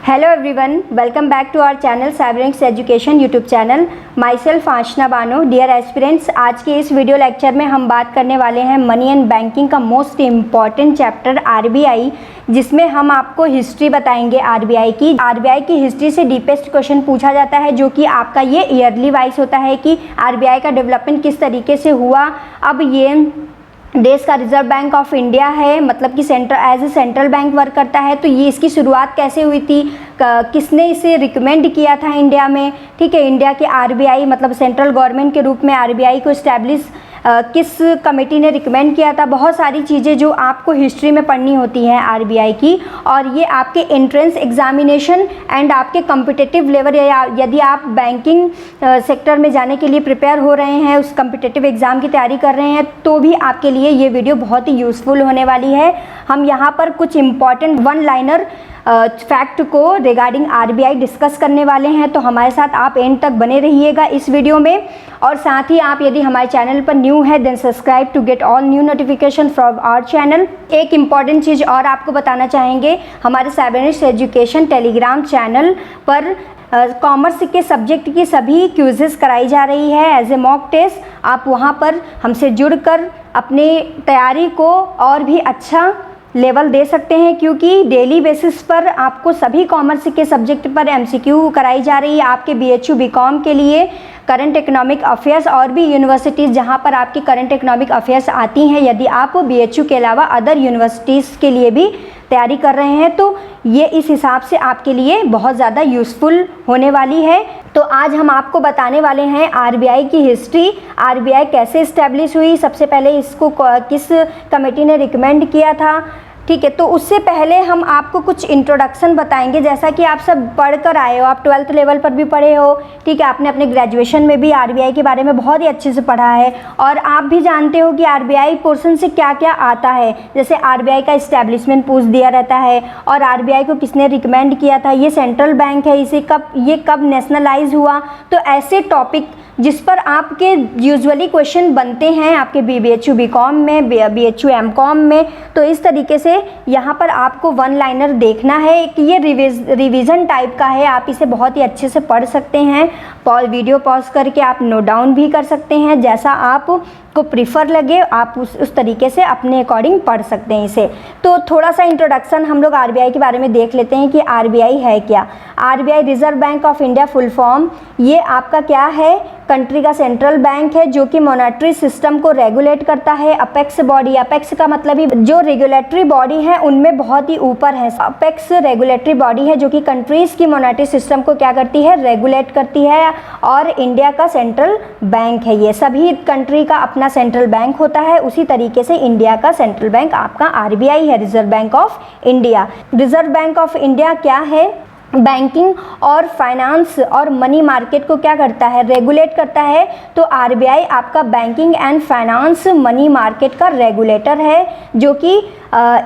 Hello everyone, welcome back to our channel Cyberinks education YouTube channel. Myself Ashna Bano. Dear aspirants, आज के इस video lecture में हम बात करने वाले हैं मनी एंड बैंकिंग का मोस्ट इम्पॉर्टेंट चैप्टर आरबीआई, जिसमें हम आपको हिस्ट्री बताएंगे आरबीआई की हिस्ट्री से डीपेस्ट क्वेश्चन पूछा जाता है, जो कि आपका ये ईयरली वाइज होता है कि आरबीआई का डेवलपमेंट किस तरीके से हुआ। अब ये देश का रिजर्व बैंक ऑफ इंडिया है, मतलब कि as a central bank work करता है। तो ये इसकी शुरुआत कैसे हुई थी, किसने इसे रिकमेंड किया था इंडिया में, ठीक है। इंडिया के आरबीआई मतलब सेंट्रल गवर्नमेंट के रूप में आरबीआई को इस्टेब्लिश किस कमेटी ने रिकमेंड किया था। बहुत सारी चीज़ें जो आपको हिस्ट्री में पढ़नी होती हैं आरबीआई की, और ये आपके एंट्रेंस एग्जामिनेशन एंड आपके कॉम्पिटिटिव लेवल, या यदि आप बैंकिंग सेक्टर में जाने के लिए प्रिपेयर हो रहे हैं, उस कॉम्पिटिटिव एग्ज़ाम की तैयारी कर रहे हैं, तो भी आपके लिए ये वीडियो बहुत ही यूज़फुल होने वाली है। हम यहाँ पर कुछ इम्पॉर्टेंट वन लाइनर फैक्ट को रिगार्डिंग आरबीआई डिस्कस करने वाले हैं, तो हमारे साथ आप एंड तक बने रहिएगा इस वीडियो में। और साथ ही आप यदि हमारे चैनल पर न्यू है then subscribe to get all new notification from our channel. एक इम्पॉर्टेंट चीज़ और आपको बताना चाहेंगे, हमारे साइबरिंक्स एजुकेशन टेलीग्राम चैनल पर कॉमर्स के सब्जेक्ट की सभी क्विज़ेस कराई जा रही है एज ए मॉक टेस्ट। आप वहाँ पर हमसे जुड़कर अपने तैयारी को और भी अच्छा लेवल दे सकते हैं, क्योंकि डेली बेसिस पर आपको सभी कॉमर्स के सब्जेक्ट पर एमसीक्यू कराई जा रही है। आपके बीएचयू बीकॉम के लिए करंट इकोनॉमिक अफेयर्स और भी यूनिवर्सिटीज़ जहां पर आपकी करंट इकोनॉमिक अफेयर्स आती हैं, यदि आप बीएचयू के अलावा अदर यूनिवर्सिटीज़ के लिए भी तैयारी कर रहे हैं, तो ये इस हिसाब से आपके लिए बहुत ज़्यादा यूज़फुल होने वाली है। तो आज हम आपको बताने वाले हैं आरबीआई की हिस्ट्री, आरबीआई कैसे इस्टेब्लिश हुई, सबसे पहले इसको किस कमेटी ने रिकमेंड किया था, ठीक है। तो उससे पहले हम आपको कुछ इंट्रोडक्शन बताएंगे। जैसा कि आप सब पढ़ कर आए हो, आप 12th लेवल पर भी पढ़े हो, ठीक है, आपने अपने ग्रेजुएशन में भी आरबीआई के बारे में बहुत ही अच्छे से पढ़ा है, और आप भी जानते हो कि आरबीआई पोर्शन से क्या क्या आता है। जैसे आरबीआई का इस्टेब्लिशमेंट पूछ दिया रहता है, और आरबीआई को किसने रिकमेंड किया था, ये सेंट्रल बैंक है, ये कब नेशनलाइज हुआ। तो ऐसे टॉपिक जिस पर आपके यूजुअली क्वेश्चन बनते हैं आपके बीएचयू बीकॉम में, बीएचयू एमकॉम में, तो इस तरीके से यहाँ पर आपको वन लाइनर देखना है कि ये रिवीजन टाइप का है। आप इसे बहुत ही अच्छे से पढ़ सकते हैं, वीडियो पॉज करके आप नोट डाउन भी कर सकते हैं, जैसा आप को प्रीफर लगे आप उस तरीके से अपने अकॉर्डिंग पढ़ सकते हैं इसे। तो थोड़ा सा इंट्रोडक्शन हम लोग आरबीआई के बारे में देख लेते हैं कि आरबीआई है क्या। RBI reserve bank of India full form, ये आपका क्या है, कंट्री का सेंट्रल बैंक है जो कि मॉनेटरी सिस्टम को रेगुलेट करता है। अपेक्स बॉडी, अपेक्स का मतलब ही जो रेगुलेटरी बॉडी है उनमें बहुत ही ऊपर है। अपेक्स रेगुलेटरी बॉडी है जो कि कंट्रीज की मॉनेटरी सिस्टम को क्या करती है, रेगुलेट करती है, और इंडिया का सेंट्रल बैंक है। ये सभी कंट्री का अपना सेंट्रल बैंक होता है, उसी तरीके से इंडिया का सेंट्रल बैंक आपका आरबीआई है, reserve bank of India. Reserve bank of India क्या है, बैंकिंग और फाइनेंस और मनी मार्केट को क्या करता है, रेगुलेट करता है। तो आरबीआई आपका banking and finance money market का रेगुलेटर है, जो कि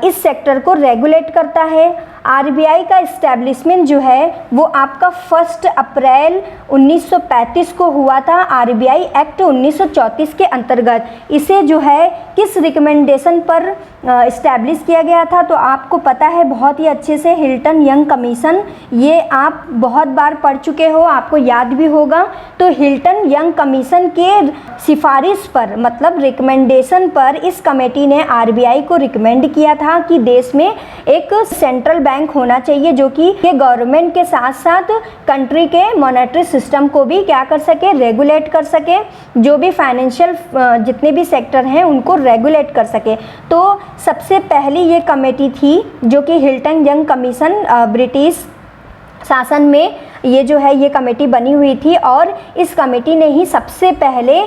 इस सेक्टर को रेगुलेट करता है। आरबीआई का इस्टेब्लिशमेंट जो है वो आपका 1 अप्रैल 1935 को हुआ था, आरबीआई एक्ट 1934 के अंतर्गत। इसे जो है किस रिकमेंडेशन पर इस्टेब्लिश किया गया था, तो आपको पता है बहुत ही अच्छे से, हिल्टन यंग कमीशन। ये आप बहुत बार पढ़ चुके हो, आपको याद भी होगा। तो हिल्टन यंग कमीशन के सिफारिश पर, मतलब रिकमेंडेशन पर, इस कमेटी ने आरबीआई को रिकमेंड किया था कि देश में एक सेंट्रल बैंक होना चाहिए जो कि गवर्नमेंट के साथ साथ कंट्री के मॉनेटरी सिस्टम को भी क्या कर सके, रेगुलेट कर सके, जो भी फाइनेंशियल जितने भी सेक्टर हैं उनको रेगुलेट कर सके। तो सबसे पहली ये कमेटी थी जो कि हिल्टन यंग कमीशन, ब्रिटिश शासन में ये जो है ये कमेटी बनी हुई थी, और इस कमेटी ने ही सबसे पहले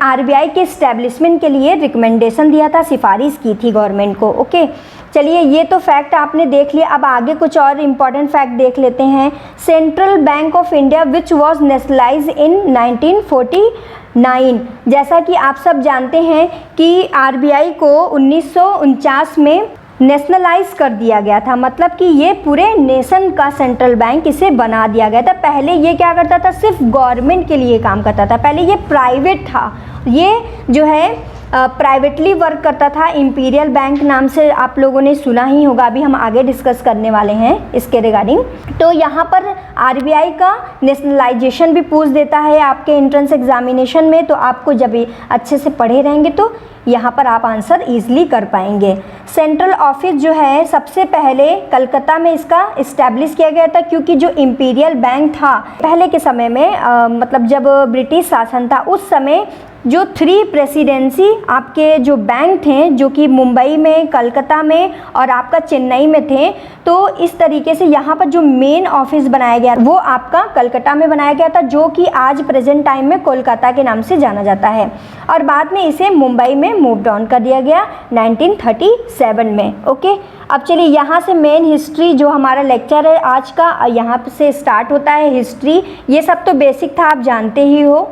आरबीआई के इस्टेब्लिशमेंट के लिए रिकमेंडेशन दिया था, सिफारिश की थी गवर्नमेंट को। ओके, चलिए ये तो फैक्ट आपने देख लिया। अब आगे कुछ और इम्पॉर्टेंट फैक्ट देख लेते हैं। Central bank of India which was nationalise इन 1949। जैसा कि आप सब जानते हैं कि आरबीआई को 1949 में नेशनलाइज कर दिया गया था, मतलब कि ये पूरे नेशन का सेंट्रल बैंक इसे बना दिया गया था। पहले ये क्या करता था, सिर्फ गवर्नमेंट के लिए काम करता था, पहले ये प्राइवेट था। ये जो है प्राइवेटली वर्क करता था। इंपीरियल बैंक नाम से आप लोगों ने सुना ही होगा, अभी हम आगे डिस्कस करने वाले हैं इसके रिगार्डिंग। तो यहाँ पर आरबीआई का नेशनलाइजेशन भी पूछ देता है आपके एंट्रेंस एग्जामिनेशन में, तो आपको जब अच्छे से पढ़े रहेंगे तो यहाँ पर आप आंसर ईजिली कर पाएंगे। सेंट्रल ऑफिस जो है सबसे पहले कलकत्ता में इसका इस्टेब्लिश किया गया था, क्योंकि जो इंपीरियल बैंक था पहले के समय में मतलब जब ब्रिटिश शासन था उस समय जो 3 प्रेसिडेंसी आपके जो बैंक थे, जो कि मुंबई में, कलकत्ता में और आपका चेन्नई में थे, तो इस तरीके से यहाँ पर जो मेन ऑफिस बनाया गया वो आपका कलकत्ता में बनाया गया था, जो कि आज प्रेजेंट टाइम में कोलकाता के नाम से जाना जाता है। और बाद में इसे मुंबई में मूव डाउन कर दिया गया 1937 में। ओके, अब चलिए यहाँ से मेन हिस्ट्री जो हमारा लेक्चर है आज का, यहाँ से स्टार्ट होता है हिस्ट्री। ये सब तो बेसिक था, आप जानते ही हो।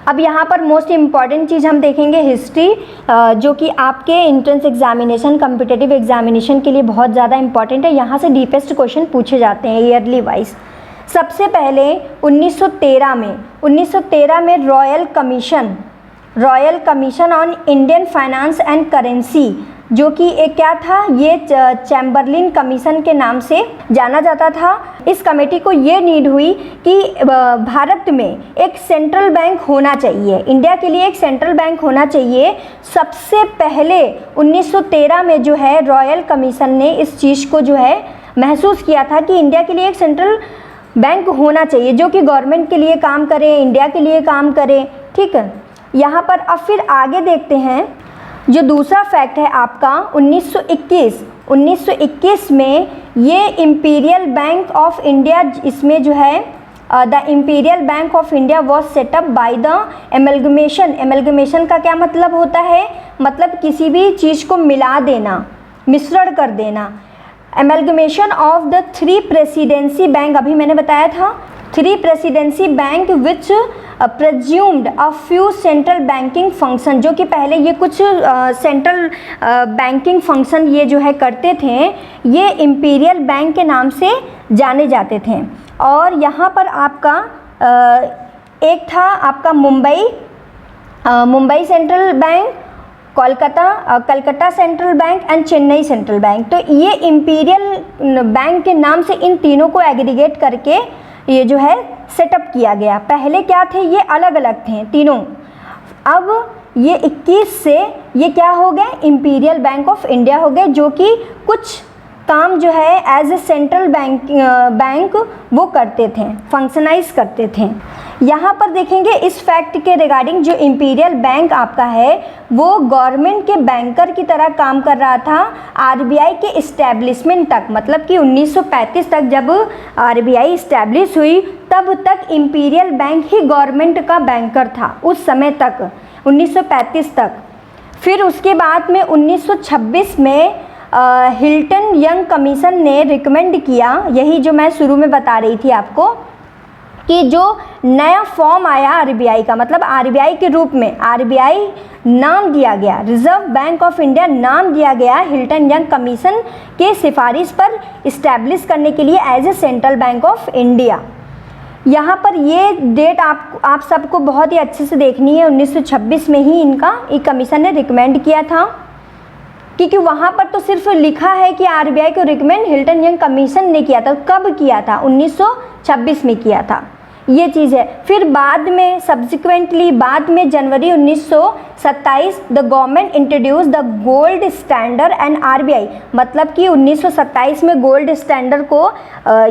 अब यहाँ पर मोस्ट इम्पॉर्टेंट चीज़ हम देखेंगे हिस्ट्री, जो कि आपके एंट्रेंस एग्जामिनेशन, कॉम्पिटिटिव एग्जामिनेशन के लिए बहुत ज़्यादा इंपॉर्टेंट है। यहाँ से डीपेस्ट क्वेश्चन पूछे जाते हैं ईयरली वाइज। सबसे पहले 1913 में royal commission on Indian finance and currency, जो कि एक क्या था, ये चैम्बरलिन कमीशन के नाम से जाना जाता था। इस कमेटी को ये नीड हुई कि भारत में एक सेंट्रल बैंक होना चाहिए, इंडिया के लिए एक सेंट्रल बैंक होना चाहिए। सबसे पहले 1913 में जो है रॉयल कमीशन ने इस चीज़ को जो है महसूस किया था कि इंडिया के लिए एक सेंट्रल बैंक होना चाहिए, जो कि गवर्नमेंट के लिए काम करे, इंडिया के लिए काम करे। ठीक है, यहाँ पर अब फिर आगे देखते हैं। जो दूसरा फैक्ट है आपका 1921 में ये इंपीरियल बैंक ऑफ इंडिया, इसमें जो है the imperial bank of India was setup by the amalgamation. Amalgamation का क्या मतलब होता है, मतलब किसी भी चीज़ को मिला देना, मिश्रण कर देना। Amalgamation of the 3 presidency bank, अभी मैंने बताया था 3 presidency bank which presumed a few central banking function, जो कि पहले ये कुछ सेंट्रल बैंकिंग फंक्शन ये जो है करते थे, ये इंपीरियल बैंक के नाम से जाने जाते थे। और यहाँ पर आपका एक था आपका Mumbai central bank, Calcutta central bank and Chennai central bank. तो ये इंपीरियल बैंक के नाम से इन तीनों को एग्रीगेट करके ये जो है सेटअप किया गया। पहले क्या थे, ये अलग अलग थे तीनों। अब ये 21 से ये क्या हो गए, इंपीरियल बैंक ऑफ इंडिया हो गए, जो कि कुछ काम जो है एज ए सेंट्रल बैंक वो करते थे, फंक्शनाइज करते थे। यहाँ पर देखेंगे इस फैक्ट के रिगार्डिंग, जो इंपीरियल बैंक आपका है वो गवर्नमेंट के बैंकर की तरह काम कर रहा था आरबीआई के इस्टेब्लिशमेंट तक। मतलब कि 1935 तक जब आरबीआई इस्टेब्लिश हुई तब तक इंपीरियल बैंक ही गवर्नमेंट का बैंकर था, उस समय तक 1935 तक। फिर उसके बाद में 1926 में हिल्टन यंग कमीशन ने रिकमेंड किया, यही जो मैं शुरू में बता रही थी आपको, कि जो नया फॉर्म आया आरबीआई का, मतलब आरबीआई के रूप में आरबीआई नाम दिया गया, रिजर्व बैंक ऑफ इंडिया नाम दिया गया हिल्टन यंग कमीशन के सिफारिश पर इस्टेब्लिश करने के लिए as a central bank of India. यहाँ पर ये डेट आप सबको बहुत ही अच्छे से देखनी है। 1926 में ही इनका एक कमीशन ने रिकमेंड किया था, क्योंकि वहाँ पर तो सिर्फ लिखा है कि आरबीआई को रिकमेंड हिल्टन यंग कमीशन ने किया था। कब किया था, 1926 में किया था, ये चीज़ है। फिर बाद में सब्सिक्वेंटली बाद में जनवरी 1927 the government introduce the gold standard and RBI, मतलब कि 1927 में गोल्ड स्टैंडर्ड को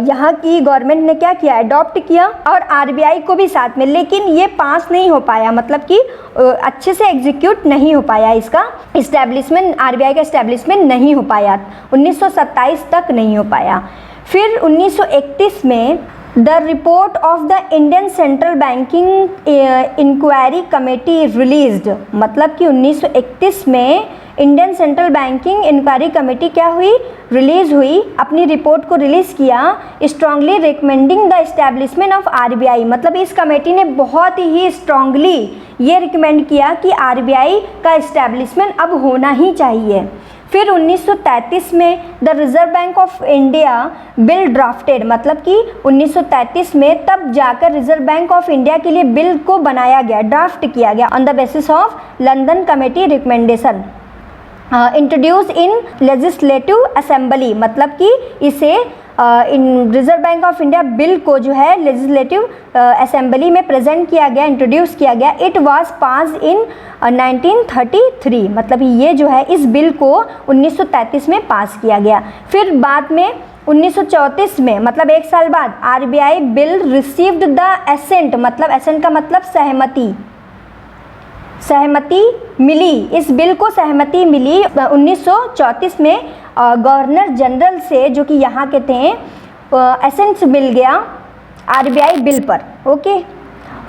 यहाँ की गवर्नमेंट ने क्या किया, अडॉप्ट किया, और आरबीआई को भी साथ में। लेकिन ये पास नहीं हो पाया, मतलब कि अच्छे से एग्जीक्यूट नहीं हो पाया, इसका इस्टेब्लिशमेंट, आरबीआई का इस्टेब्लिशमेंट नहीं हो पाया, 1927 तक नहीं हो पाया। फिर 1931 में the report of the Indian central banking inquiry committee released, मतलब कि 1931 में Indian central banking inquiry committee क्या हुई, रिलीज हुई, अपनी रिपोर्ट को रिलीज़ किया, strongly recommending the establishment of RBI. मतलब इस कमेटी ने बहुत ही स्ट्रांगली ये रिकमेंड किया कि आरबीआई का एस्टेब्लिशमेंट अब होना ही चाहिए। फिर 1933 में the reserve bank of India bill drafted, मतलब कि 1933 में तब जाकर रिजर्व बैंक ऑफ इंडिया के लिए बिल को बनाया गया, ड्राफ्ट किया गया on the basis of London committee recommendation, introduce in legislative assembly, मतलब कि इसे इन reserve bank of India bill को जो है लेजिस्लेटिव असेंबली में प्रेजेंट किया गया, इंट्रोड्यूस किया गया। इट वाज पास इन 1933, मतलब ये जो है इस बिल को 1933 में पास किया गया। फिर बाद में 1934 में, मतलब एक साल बाद, RBI bill received the assent, मतलब एसेंट का मतलब सहमति मिली, इस बिल को सहमति मिली 1934 में गवर्नर जनरल से, जो कि यहाँ के थे, एसेंट मिल गया आरबीआई बिल पर। Okay,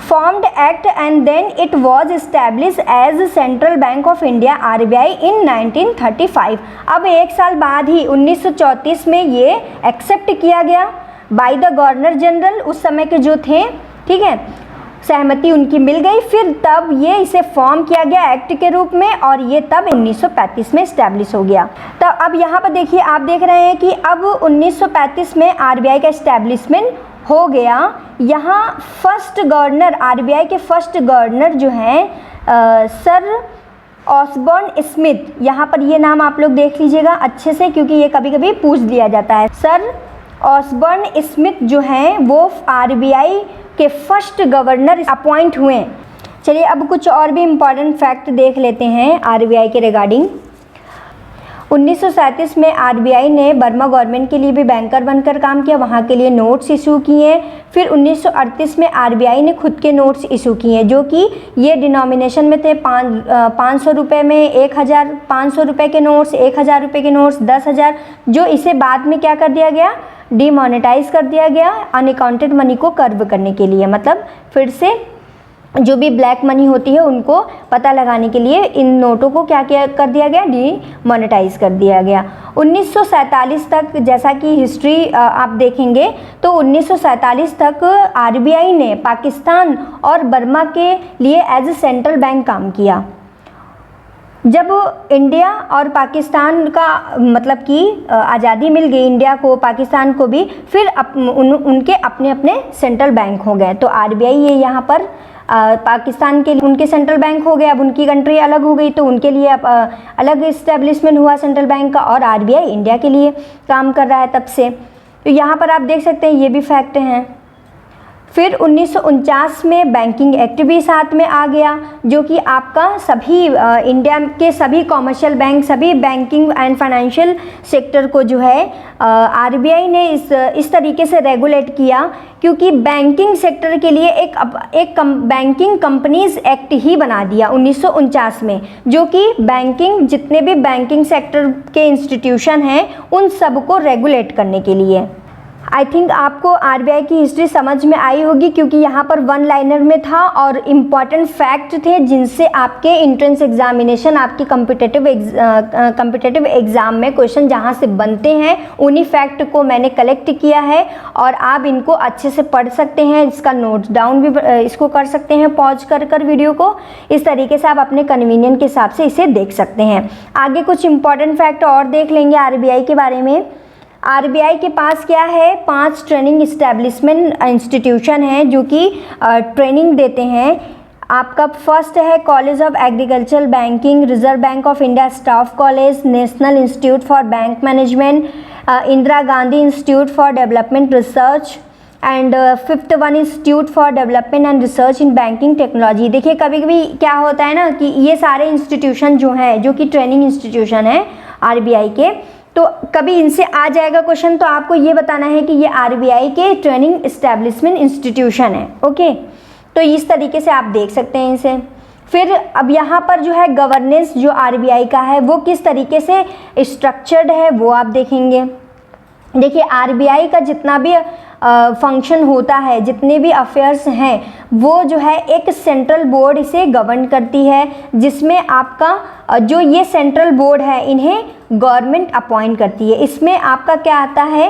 formed act and then it was establish as central bank of India RBI in 1935। अब एक साल बाद ही 1934 में ये एक्सेप्ट किया गया बाय द गवर्नर जनरल, उस समय के जो थे, ठीक है, सहमति उनकी मिल गई। फिर तब ये इसे फॉर्म किया गया एक्ट के रूप में, और ये तब 1935 में इस्टेब्लिश हो गया। तो अब यहाँ पर देखिए, आप देख रहे हैं कि अब 1935 में आरबीआई का इस्टेब्लिशमेंट हो गया। यहाँ फर्स्ट गवर्नर, आरबीआई के फर्स्ट गवर्नर जो हैं सर ऑसबॉर्न स्मिथ, यहाँ पर ये नाम आप लोग देख लीजिएगा अच्छे से, क्योंकि ये कभी कभी पूछ दिया जाता है। सर ऑसबॉर्न स्मिथ जो हैं वो आरबीआई के फर्स्ट गवर्नर अपॉइंट हुए। चलिए अब कुछ और भी इम्पॉर्टेंट फैक्ट देख लेते हैं आरबीआई के रिगार्डिंग। 1937 में आरबीआई ने बर्मा गवर्नमेंट के लिए भी बैंकर बनकर काम किया, वहाँ के लिए नोट्स इशू किए। फिर 1938 में आरबीआई ने खुद के नोट्स इशू किए, जो कि ये डिनोमिनेशन में थे 500 रुपये में 1000, 500 रुपये के नोट्स, 1000 रुपये के नोट्स, 10,000, जो इसे बाद में क्या कर दिया गया, डीमोनेटाइज कर दिया गया अनअकाउंटेड मनी को कर्व करने के लिए, मतलब फिर से जो भी ब्लैक मनी होती है उनको पता लगाने के लिए इन नोटों को क्या कर दिया गया, डीमोनेटाइज कर दिया गया। 1947 तक, जैसा कि हिस्ट्री आप देखेंगे तो 1947 तक आरबीआई ने पाकिस्तान और बर्मा के लिए एज ए सेंट्रल बैंक काम किया। जब इंडिया और पाकिस्तान का मतलब कि आज़ादी मिल गई इंडिया को, पाकिस्तान को भी, फिर उनके अपने अपने सेंट्रल बैंक हो गए। तो आरबीआई ये यहाँ पर पाकिस्तान के उनके सेंट्रल बैंक हो गए, अब उनकी कंट्री अलग हो गई तो उनके लिए अब अलग इस्टेब्लिशमेंट हुआ सेंट्रल बैंक का, और आरबीआई इंडिया के लिए काम कर रहा है तब से। तो यहाँ पर आप देख सकते हैं ये भी फैक्ट हैं। फिर 1949 में बैंकिंग एक्ट भी साथ में आ गया, जो कि आपका सभी इंडिया के सभी कॉमर्शियल बैंक, सभी बैंकिंग एंड फाइनेंशियल सेक्टर को जो है आरबीआई ने इस तरीके से रेगुलेट किया, क्योंकि बैंकिंग सेक्टर के लिए एक बैंकिंग कंपनीज एक्ट ही बना दिया 1949 में, जो कि बैंकिंग जितने भी बैंकिंग सेक्टर के इंस्टीट्यूशन हैं उन सबको रेगुलेट करने के लिए। आई थिंक आपको आरबीआई की हिस्ट्री समझ में आई होगी, क्योंकि यहाँ पर वन लाइनर में था और इम्पॉर्टेंट फैक्ट थे जिनसे आपके एंट्रेंस एग्जामिनेशन, आपकी कम्पिटिटिव एग्ज़ाम में क्वेश्चन जहाँ से बनते हैं, उन्हीं फैक्ट को मैंने कलेक्ट किया है और आप इनको अच्छे से पढ़ सकते हैं, इसका नोट डाउन भी इसको कर सकते हैं पॉज कर वीडियो को। इस तरीके से आप अपने कन्वीनियंट के हिसाब से इसे देख सकते हैं। आगे कुछ इंपॉर्टेंट फैक्ट और देख लेंगे आरबीआई के बारे में। आरबीआई के पास क्या है, 5 ट्रेनिंग इस्टेब्लिशमेंट इंस्टीट्यूशन हैं जो कि ट्रेनिंग देते हैं। आपका फर्स्ट है college of agricultural banking, reserve bank of India staff college, national institute for bank management, Indira Gandhi institute for development research and 5th one institute for development and research in banking technology. देखिए कभी कभी क्या होता है ना कि ये सारे इंस्टीट्यूशन जो हैं, जो कि ट्रेनिंग इंस्टीट्यूशन है आरबीआई के, तो कभी इनसे आ जाएगा क्वेश्चन, तो आपको ये बताना है कि ये आरबीआई के ट्रेनिंग इस्टेब्लिशमेंट इंस्टीट्यूशन है। ओके, तो इस तरीके से आप देख सकते हैं इसे। फिर अब यहाँ पर जो है गवर्नेंस जो आरबीआई का है वो किस तरीके से स्ट्रक्चर्ड है वो आप देखेंगे। देखिए आरबीआई का जितना भी फंक्शन होता है, जितने भी अफेयर्स हैं, वो जो है एक सेंट्रल बोर्ड इसे गवर्न करती है, जिसमें आपका जो ये सेंट्रल बोर्ड है इन्हें गवर्नमेंट अपॉइंट करती है। इसमें आपका क्या आता है,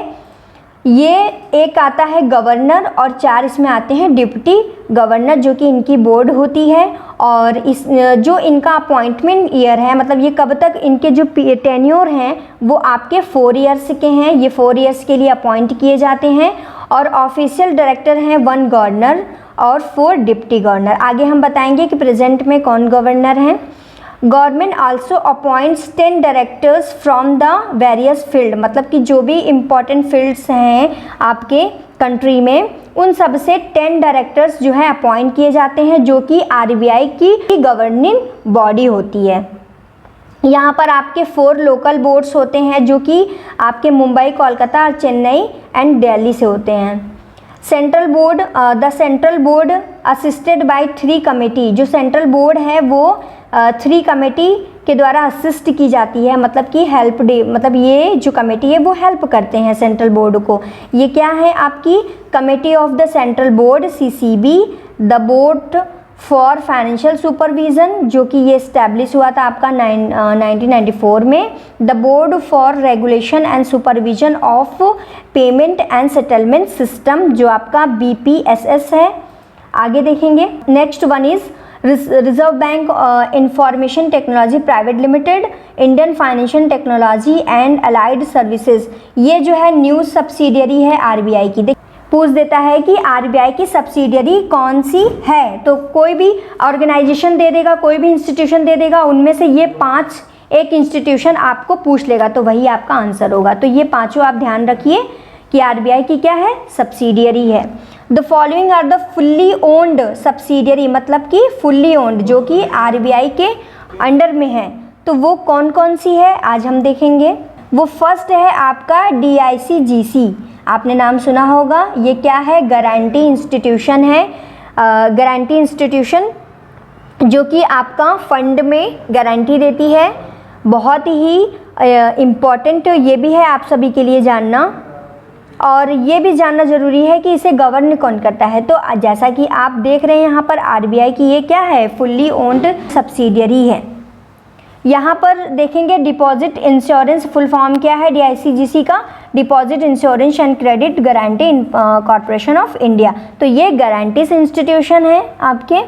ये एक आता है गवर्नर और 4 इसमें आते हैं डिप्टी गवर्नर, जो कि इनकी बोर्ड होती है। और इस जो इनका अपॉइंटमेंट ईयर है, मतलब ये कब तक इनके जो टेन्योर हैं वो आपके 4 ईयर्स के हैं, ये 4 ईयर्स के लिए अपॉइंट किए जाते हैं। और ऑफिशियल डायरेक्टर हैं 1 गवर्नर और 4 डिप्टी गवर्नर। आगे हम बताएंगे कि प्रेजेंट में कौन गवर्नर हैं। Government also appoints 10 directors from the various field, मतलब कि जो भी इम्पॉर्टेंट फील्ड्स हैं आपके कंट्री में उन सब से 10 डायरेक्टर्स जो है अपॉइंट किए जाते हैं, जो कि आरबीआई की गवर्निंग बॉडी होती है। यहाँ पर आपके 4 लोकल बोर्ड्स होते हैं जो कि आपके मुंबई, कोलकाता, चेन्नई एंड दिल्ली से होते हैं। Central board, the central board assisted by 3 committee, जो सेंट्रल बोर्ड है वो 3 कमेटी के द्वारा असिस्ट की जाती है, मतलब कि हेल्प डे, मतलब ये जो कमेटी है वो हेल्प करते हैं सेंट्रल बोर्ड को। ये क्या है आपकी committee of the central board CCB, the board for financial supervision, जो कि ये इस्टेब्लिश हुआ था आपका 1994 में। The board for regulation and supervision of payment and settlement system, जो आपका BPSS है। आगे देखेंगे, next one is reserve bank information technology private limited, Indian financial technology and allied services. ये जो है न्यू सब्सिडियरी है आरबीआई की। पूछ देता है कि आरबीआई की सब्सिडियरी कौन सी है, तो कोई भी ऑर्गेनाइजेशन दे देगा, कोई भी इंस्टीट्यूशन दे देगा, उनमें से ये 5 एक इंस्टीट्यूशन आपको पूछ लेगा, तो वही आपका आंसर होगा। तो ये पांचों आप ध्यान रखिए कि आरबीआई की क्या है, सब्सिडियरी है। The following are the fully owned subsidiary, मतलब कि फुल्ली ओन्ड जो कि आरबीआई के अंडर में है, तो वो कौन कौन सी है आज हम देखेंगे। वो फर्स्ट है आपका DICGC, आपने नाम सुना होगा। ये क्या है, गारंटी इंस्टीट्यूशन है। गारंटी इंस्टीट्यूशन जो कि आपका फंड में गारंटी देती है, बहुत ही इम्पॉर्टेंट ये भी है आप सभी के लिए जानना। और ये भी जानना ज़रूरी है कि इसे गवर्न कौन करता है। तो जैसा कि आप देख रहे हैं यहाँ पर आरबीआई की ये क्या है, फुल्ली ओन्ड सब्सिडियरी है। यहाँ पर देखेंगे डिपॉजिट इंश्योरेंस, फुल फॉर्म क्या है DICGC का, deposit insurance and credit guarantee corporation of India. तो ये गारंटीज इंस्टीट्यूशन है आपके।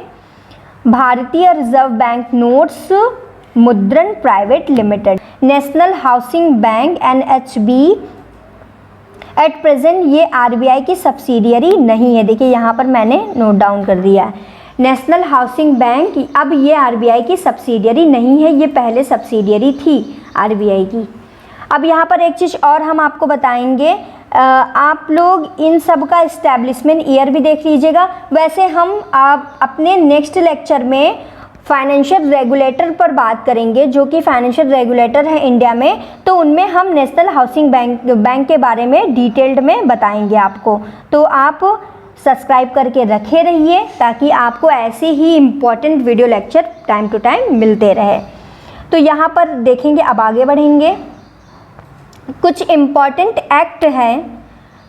भारतीय रिजर्व बैंक नोट्स मुद्रण private limited, national housing bank NHB at present ये आरबीआई की सब्सिडियरी नहीं है। देखिए यहाँ पर मैंने नोट डाउन कर दिया है, नेशनल हाउसिंग बैंक अब ये आरबीआई की सब्सिडियरी नहीं है, ये पहले सब्सिडियरी थी आरबीआई की। अब यहाँ पर एक चीज़ और हम आपको बताएंगे, आप लोग इन सब का इस्टेब्लिशमेंट ईयर भी देख लीजिएगा। वैसे हम आप अपने नेक्स्ट लेक्चर में फाइनेंशियल रेगुलेटर पर बात करेंगे, जो कि फाइनेंशियल रेगुलेटर है इंडिया में, तो उनमें हम नेशनल हाउसिंग बैंक के बारे में डिटेल्ड में बताएंगे आपको। तो आप सब्सक्राइब करके रखे रहिए ताकि आपको ऐसे ही important video lecture time to time मिलते रहे। तो यहाँ पर देखेंगे, अब आगे बढ़ेंगे। कुछ इम्पॉर्टेंट एक्ट हैं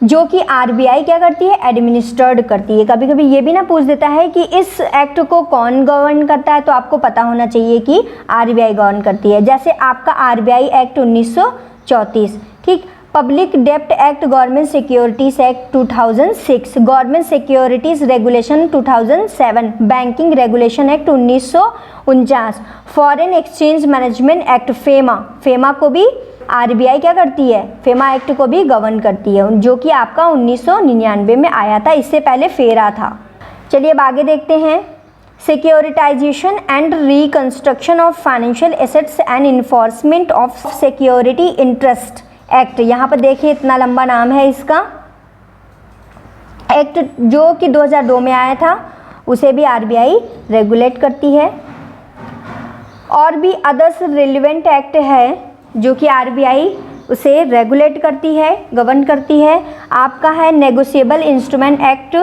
जो कि आरबीआई क्या करती है, एडमिनिस्ट्रेट करती है। कभी कभी ये भी ना पूछ देता है कि इस एक्ट को कौन गवर्न करता है, तो आपको पता होना चाहिए कि आरबीआई गवर्न करती है। जैसे आपका आरबीआई एक्ट 1934, ठीक, पब्लिक डेप्ट act, government securities act 2006, government securities regulation 2007, banking regulation act 1949, foreign exchange management act FEMA को भी आरबीआई क्या करती है, फेमा एक्ट को भी गवर्न करती है, जो कि आपका 1999 में आया था, इससे पहले फेरा था। चलिए अब आगे देखते हैं। Securitisation and reconstruction of financial assets and enforcement of security interest act. यहाँ पर देखिए इतना लंबा नाम है इसका। एक्ट जो कि 2002 में आया था, उसे भी आरबीआई रेगुलेट करती है। और भी अदर्स रिलेवेंट एक्ट है जो कि आरबीआई उसे रेगुलेट करती है, गवर्न करती है। आपका है negotiable instrument act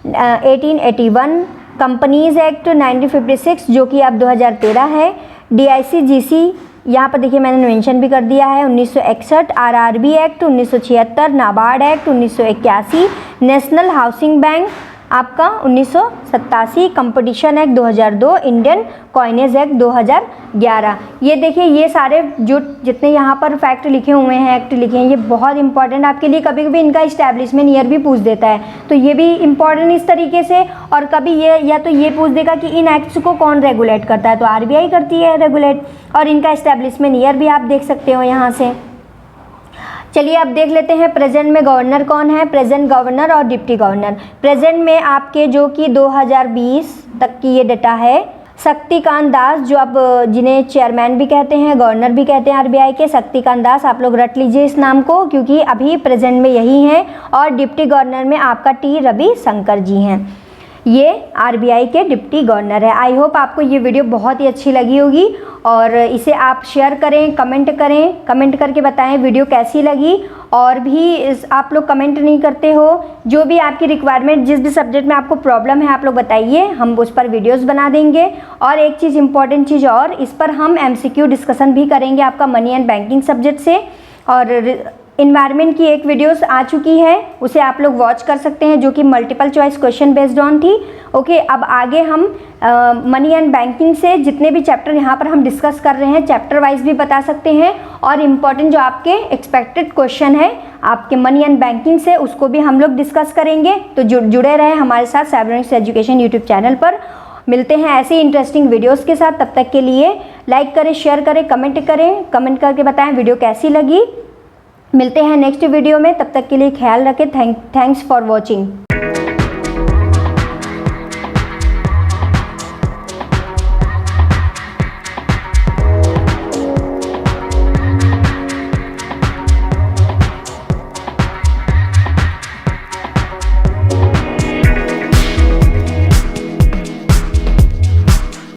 1881, companies act 1956 जो कि अब 2013 है। DICGC यहाँ पर देखिए मैंने मेंशन भी कर दिया है 1961, RRB act 1976, NABARD act 1981, national housing bank आपका 1987, competition act 2002, Indian coinage act 2011। ये देखिए, ये सारे जो जितने यहाँ पर फैक्ट लिखे हुए हैं, एक्ट लिखे हैं, ये बहुत इंपॉर्टेंट आपके लिए। कभी कभी इनका इस्टेब्लिशमेंट ईयर भी पूछ देता है, तो ये भी इंपॉर्टेंट इस तरीके से। और कभी ये या तो ये पूछ देगा कि इन एक्ट्स को कौन रेगुलेट करता है, तो आरबीआई करती है रेगुलेट। और इनका इस्टेब्लिशमेंट ईयर भी आप देख सकते हो यहाँ से। चलिए अब देख लेते हैं प्रेजेंट में गवर्नर कौन है, प्रेजेंट गवर्नर और डिप्टी गवर्नर। प्रेजेंट में आपके जो कि 2020 तक की ये डेटा है, शक्तिकांत दास, जो अब जिन्हें चेयरमैन भी कहते हैं, गवर्नर भी कहते हैं आरबीआई के, शक्तिकांत दास, आप लोग रट लीजिए इस नाम को क्योंकि अभी प्रेजेंट में यही हैं। और डिप्टी गवर्नर में आपका टी रविशंकर जी हैं, ये आरबीआई के डिप्टी गवर्नर है। आई होप आपको ये वीडियो बहुत ही अच्छी लगी होगी और इसे आप शेयर करें, कमेंट करके बताएं वीडियो कैसी लगी। और भी आप लोग कमेंट नहीं करते हो, जो भी आपकी रिक्वायरमेंट, जिस भी सब्जेक्ट में आपको प्रॉब्लम है आप लोग बताइए, हम उस पर वीडियोस बना देंगे। और एक चीज़, इंपॉर्टेंट चीज़ और, इस पर हम एमसीक्यू डिस्कशन भी करेंगे आपका मनी एंड बैंकिंग सब्जेक्ट से। और इन्वायरमेंट की एक वीडियोस आ चुकी है, उसे आप लोग वॉच कर सकते हैं, जो कि multiple choice question based on थी। ओके, अब आगे हम मनी एंड बैंकिंग से जितने भी चैप्टर यहाँ पर हम डिस्कस कर रहे हैं, चैप्टर वाइज भी बता सकते हैं। और इम्पॉर्टेंट जो आपके एक्सपेक्टेड क्वेश्चन है आपके मनी एंड बैंकिंग से, उसको भी हम लोग डिस्कस करेंगे। तो जुड़े रहे हमारे साथ साइबरनिक्स एजुकेशन यूट्यूब चैनल पर। मिलते हैं ऐसे इंटरेस्टिंग वीडियोस के साथ। तब तक के लिए लाइक करें, शेयर करें, कमेंट करके बताएं वीडियो कैसी लगी। मिलते हैं नेक्स्ट वीडियो में, तब तक के लिए ख्याल रखें। Thanks for watching.